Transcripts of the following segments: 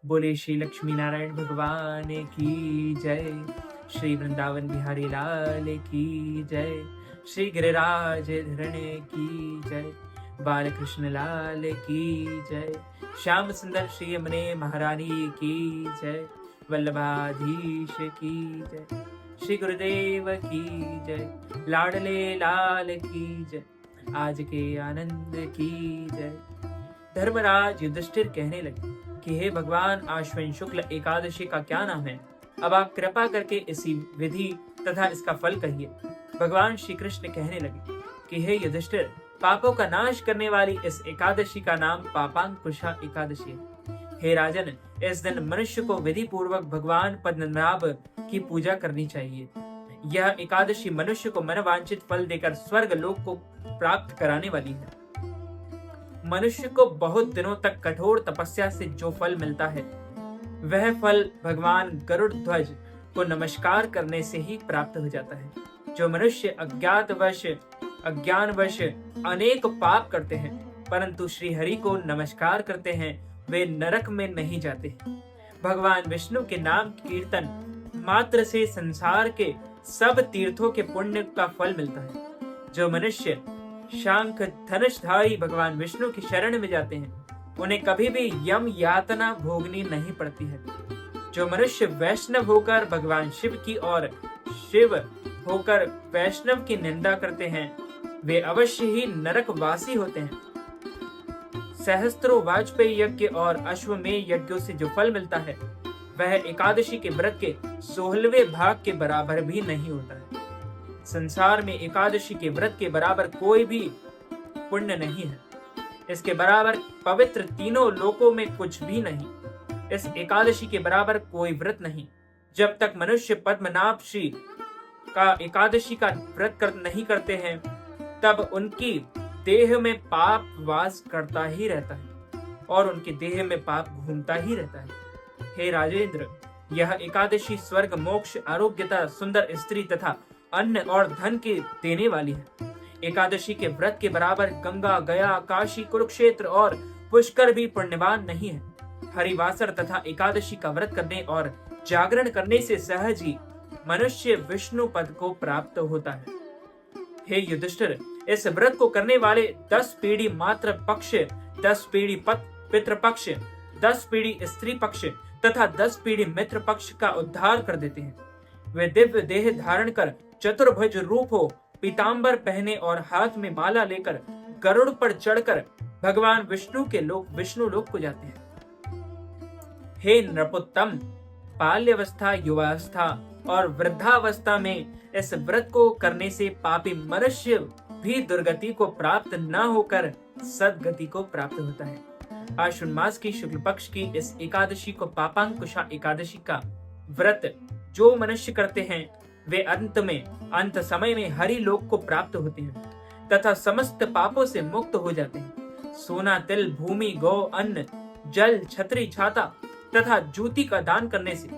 बोले श्री लक्ष्मी नारायण भगवान की जय। श्री वृंदावन बिहारी लाल की जय। श्री गिरिराज धरण की जय। बाल कृष्ण लाल की जय। श्याम सुंदर श्री यमुने महारानी की जय। वल्लभाधीश की जय। श्री गुरुदेव की जय। लाडले लाल की जय। आज के आनंद की जय। धर्मराज युधिष्ठिर कहने लगे कि हे भगवान, आश्विन शुक्ल एकादशी का क्या नाम है? अब आप कृपा करके इसी विधि तथा इसका फल कहिए। भगवान श्री कृष्ण कहने लगे कि हे युधिष्ठिर, पापों का नाश करने वाली इस एकादशी का नाम पापांकुशा एकादशी है। हे राजन, इस दिन मनुष्य को विधि पूर्वक भगवान पद्मनाभ की पूजा करनी चाहिए। यह एकादशी मनुष्य को मनवांछित फल देकर स्वर्ग लोक को प्राप्त कराने वाली है। मनुष्य को बहुत दिनों तक कठोर तपस्या से जो फल मिलता है, वह फल भगवान गरुड़ ध्वज को नमस्कार करने से ही प्राप्त हो जाता है। जो मनुष्य अज्ञानवश अनेक पाप करते हैं, परंतु श्री हरि को नमस्कार करते हैं, वे नरक में नहीं जाते। भगवान विष्णु के नाम कीर्तन मात्र से संसार के सब तीर्थों के पुण्य का फल मिलता है। जो मनुष्य शंख धनुषधारी भगवान विष्णु की शरण में जाते हैं, उन्हें कभी भी यम यातना भोगनी नहीं पड़ती है। जो मनुष्य वैष्णव होकर भगवान शिव की और शिव होकर वैष्णव की निंदा करते हैं, वे अवश्य ही नरकवासी होते हैं। सहस्त्रों वाजपेयी यज्ञ और अश्वमेध यज्ञों से जो फल मिलता है, वह एकादशी के व्रत के 16वें भाग के बराबर भी नहीं होता है। संसार में एकादशी के व्रत के बराबर कोई भी पुण्य नहीं है। इसके बराबर पवित्र तीनों लोकों में कुछ भी नहीं। इस एकादशी के बराबर कोई व्रत नहीं। जब तक मनुष्य पद्मनाभ श्री का एकादशी का व्रत नहीं करते हैं, तब उनकी देह में पाप वास करता ही रहता है और उनके देह में पाप घूमता ही रहता है। हे राजेंद्र, यह एकादशी स्वर्ग, मोक्ष, आरोग्यता, सुंदर स्त्री तथा अन्न और धन के देने वाली है। एकादशी के व्रत के बराबर गंगा, गया, काशी, कुरुक्षेत्र और पुष्कर भी पुण्यवान नहीं है। हरिवासर तथा एकादशी का व्रत करने और जागरण करने से सहज ही मनुष्य विष्णु पद को प्राप्त होता है। हे युधिष्ठिर, इस व्रत को करने वाले 10 पीढ़ी मात्र पक्ष, 10 पीढ़ी पितृपक्ष, 10 पीढ़ी स्त्री पक्ष तथा 10 पीढ़ी मित्र पक्ष का उद्धार कर देते हैं। वे दिव्य देह धारण कर चतुर्भुज रूप हो, पीतांबर पहने और हाथ में माला लेकर गरुड़ पर चढ़कर भगवान विष्णु के लोक विष्णु लोक को जाते हैं। हे नृपोत्तम, बाल्यावस्था, युवावस्था और वृद्धावस्था में इस व्रत को करने से पापी मनुष्य भी दुर्गति को प्राप्त न होकर सद्गति को प्राप्त होता है। आश्विन मास की शुक्ल पक्ष की इस एकादशी को पापांकुशा एकादशी का व्रत जो मनुष्य करते हैं, वे अंत समय में हरि लोक को प्राप्त होते हैं तथा समस्त पापों से मुक्त हो जाते हैं। सोना, तिल, भूमि, गौ, अन्न, जल, छतरी, छाता तथा जूती का दान करने से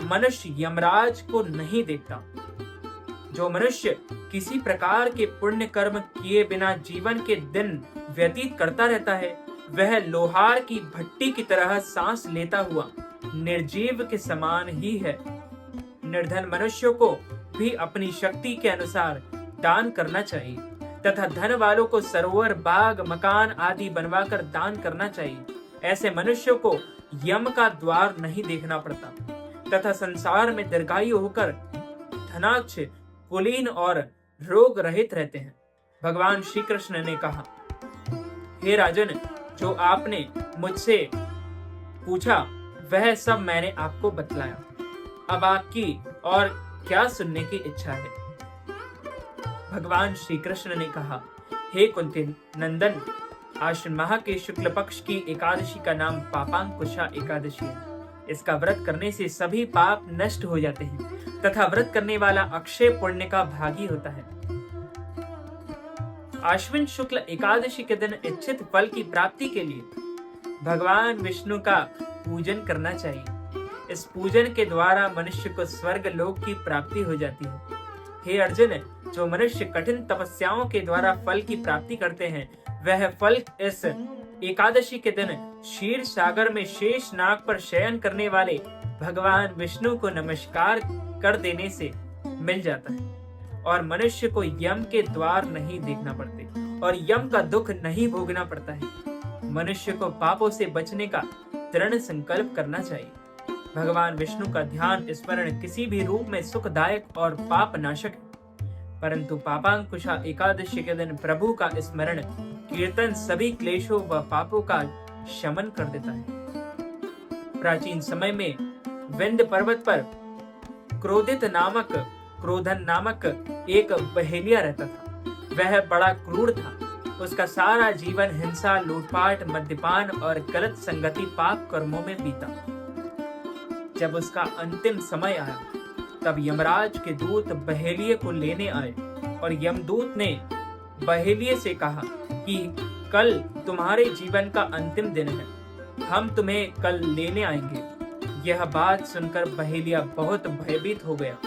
मनुष्य यमराज को नहीं देखता। जो मनुष्य किसी प्रकार के पुण्य कर्म किए बिना जीवन के दिन व्यतीत करता रहता है, वह लोहार की भट्टी की तरह सांस लेता हुआ निर्जीव के समान ही है। निर्धन मनुष्यों को भी अपनी शक्ति के अनुसार दान करना चाहिए तथा धन वालों को सरोवर, बाग, मकान आदि बनवाकर दान करना चाहिए। ऐसे मनुष्यों को यम का द्वार नहीं देखना पड़ता तथा संसार में दीर्घायु होकर धनाक्ष, कुलीन और रोग रहित रहते हैं। भगवान श्री कृष्ण ने कहा, हे राजन, जो आपने मुझसे पूछा वह सब मैंने आपको बतलाया। अब आपकी और क्या सुनने की इच्छा है? भगवान श्री कृष्ण ने कहा, हे कुंती नंदन, आश्विन माह के शुक्ल पक्ष की एकादशी का नाम पापांकुशा एकादशी है। इसका व्रत करने से सभी पाप नष्ट हो जाते हैं तथा व्रत करने वाला अक्षय पुण्य का भागी होता है। आश्विन शुक्ल एकादशी के दिन इच्छित फल की प्राप्ति के लिए भगवान विष्णु का पूजन करना चाहिए। इस पूजन के द्वारा मनुष्य को स्वर्ग लोक की प्राप्ति हो जाती है। हे अर्जुन, जो मनुष्य कठिन तपस्याओं के द्वारा फल की प्राप्ति करते हैं, वह फल इस एकादशी के दिन क्षीर सागर में शेष नाग पर शयन करने वाले भगवान विष्णु को नमस्कार कर देने से मिल जाता है और मनुष्य को यम के द्वार नहीं देखना पड़ते और यम का दुख नहीं भोगना पड़ता है। मनुष्य को पापों से बचने का दृढ़ संकल्प करना चाहिए। भगवान विष्णु का ध्यान स्मरण किसी भी रूप में सुखदायक और पाप नाशक है, परंतु पापांकुशा एकादशी के दिन प्रभु का स्मरण कीर्तन सभी क्लेशों व पापों का शमन कर देता है। प्राचीन समय में विंध्य पर्वत पर क्रोधन नामक एक बहेलिया रहता था। वह बड़ा क्रूर था। उसका सारा जीवन हिंसा, लूटपाट, मद्यपान और गलत संगति पाप कर्मों में बीता। जब उसका अंतिम समय आया तब यमराज के दूत बहेलिये को लेने आए और यमदूत ने बहेलिये से कहा कि कल तुम्हारे जीवन का अंतिम दिन है, हम तुम्हें कल लेने आएंगे। यह बात सुनकर बहेलिया बहुत भयभीत हो गया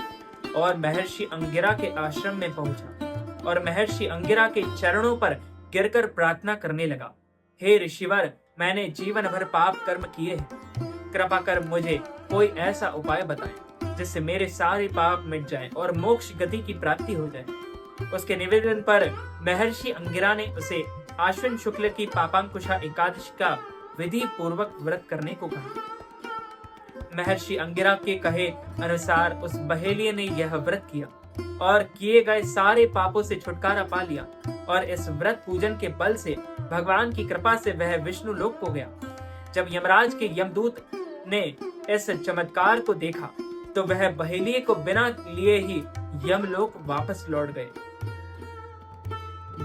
और महर्षि अंगिरा के आश्रम में पहुंचा और महर्षि अंगिरा के चरणों पर गिरकर प्रार्थना करने लगा। हे ऋषिवर, मैंने जीवन भर पाप कर्म किए हैं, कृपा कर मुझे कोई ऐसा उपाय बताएं जिससे मेरे सारे पाप मिट जाएं और मोक्ष गति की प्राप्ति हो जाए। उसके निवेदन पर महर्षि अंगिरा ने उसे आश्विन शुक्ल की पापांकुशा एकादशी का विधि पूर्वक व्रत करने को कहा। महर्षि अंगिरा के कहे अनुसार उस बहेलिये ने यह व्रत किया और किए गए सारे पापों से छुटकारा पा लिया और इस व्रत पूजन के बल से भगवान की कृपा से वह विष्णु लोक को गया। जब यमराज के यमदूत ने इस चमत्कार को देखा तो वह बहेलिये को बिना लिए ही यमलोक वापस लौट गए।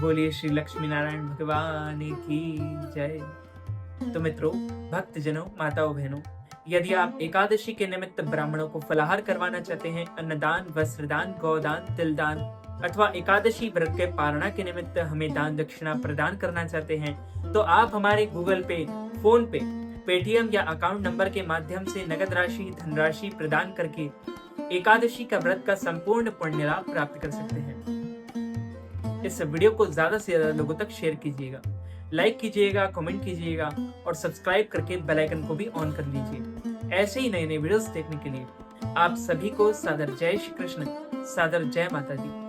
बोलिए श्री लक्ष्मी नारायण भगवान की जय। तो मित्रों, भक्तजनों, माताओं, बहनों, यदि आप एकादशी के निमित्त ब्राह्मणों को फलाहार करवाना चाहते हैं, अन्नदान, वस्त्रदान, गौदान, तिलदान अथवा एकादशी व्रत के पारणा के निमित्त हमें दान दक्षिणा प्रदान करना चाहते हैं, तो आप हमारे गूगल पे, फोन पे, पेटीएम या अकाउंट नंबर के माध्यम से नगद राशि, धनराशि प्रदान करके एकादशी का व्रत का संपूर्ण पुण्य लाभ प्राप्त कर सकते हैं। इस वीडियो को ज्यादा से ज्यादा लोगों तक शेयर कीजिएगा, लाइक कीजिएगा, कमेंट कीजिएगा और सब्सक्राइब करके बेल आइकन को भी ऑन कर लीजिए। ऐसे ही नए नए वीडियोस देखने के लिए आप सभी को सादर जय श्री कृष्ण, सादर जय माता दी।